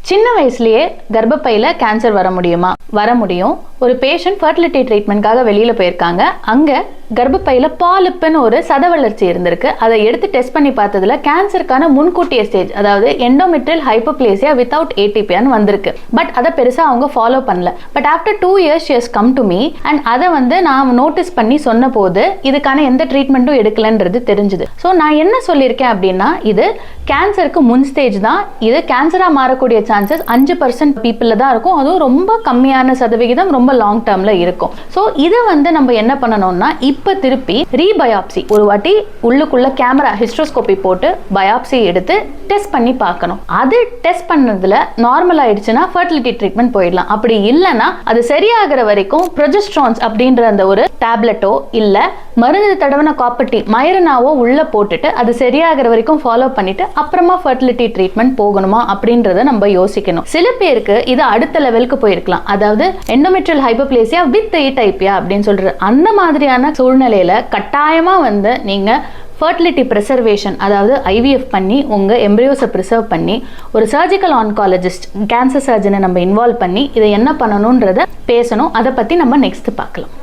சின்ன வயசுலயே கர்ப்பப்பையில கேன்சர் வர முடியுமா? வர முடியும். ஒரு பேஷண்ட் ஃபர்டிலிட்டி ட்ரீட்மெண்ட்காக வெளியில போயிருக்காங்க. அங்க கர்ப்பப்பையில பாலிப்னு ஒரு சத வளர்ச்சி இருந்திருக்கு. அதை எடுத்து டெஸ்ட் பண்ணி பார்த்ததுல கேன்சருக்கான முன்கூட்டிய ஸ்டேஜ், அதாவது எண்டோமெட்ரியல் ஹைப்போப்ளேசியா வித்தவுட் ஏடிபின்னு வந்திருக்கு. பட் அதை பெருசா அவங்க ஃபாலோ பண்ணல. But after 2 years she has come to me and அதை நான் நோட்டீஸ் பண்ணி சொன்ன போது இதுக்கான எந்த ட்ரீட்மெண்ட்டும் எடுக்கலன்றது தெரிஞ்சுது. ஸோ நான் என்ன சொல்லியிருக்கேன் அப்படின்னா, இது கேன்சருக்கு முன் ஸ்டேஜ் தான். இது கேன்சரா மாறக்கூடிய சான்சஸ் 5% பீப்புள்ல தான் இருக்கும். அதுவும் ரொம்ப கம்மியான சதவிகிதம் ரொம்ப லாங் டேர்ம்ல இருக்கும். ஸோ இதை நம்ம என்ன பண்ணணும்னா, இப்ப திருப்பி ரீபயாப்சி ஒரு வாட்டி உள்ளுக்குள்ள கேமரா ஹிஸ்டோஸ்கோபி போட்டு பயாப்சி எடுத்து டெஸ்ட் பண்ணி பார்க்கணும். அது டெஸ்ட் பண்ணதுல நார்மல் ஆயிடுச்சுன்னா ஃபர்டிலிட்டி ட்ரீட்மெண்ட் போயிடலாம். அப்படி இல்லைன்னா அது சரியாகிற வரைக்கும் ப்ரொஜெஸ்ட்ரான்ஸ் அப்படின்ற அந்த ஒரு டேப்லெட்டோ இல்ல மருந்து தடவன காப்பர்டி மைரனாவோ உள்ள போட்டுட்டு அது சரியாகிற வரைக்கும் ஃபாலோ பண்ணிட்டு அப்புறமா ஃபர்டிலிட்டி ட்ரீட்மெண்ட் போகணுமா அப்படின்றத நம்ம யோசிக்கணும். சில பேருக்கு இது அடுத்த லெவலுக்கு போயிருக்கலாம். அதாவது எண்டோமெட்ரியல் ஹைப்போப்ளேசியா வித் ஏடைபியா அப்படின்னு சொல்றது. அந்த மாதிரியான சூழ்நிலையில கட்டாயமா நீங்க ஃபர்டிலிட்டி ப்ரிசர்வேஷன், அதாவது ஐவிஎஃப் பண்ணி உங்க எம்ப்ரியோஸை ப்ரிசர்வ் பண்ணி ஒரு சர்ஜிக்கல் ஆன்காலஜிஸ்ட் கேன்சர் சர்ஜனை நம்ம இன்வால்வ் பண்ணி இதை என்ன பண்ணணும்ன்றத பேசணும். அதை பத்தி நம்ம நெக்ஸ்ட் பார்க்கலாம்.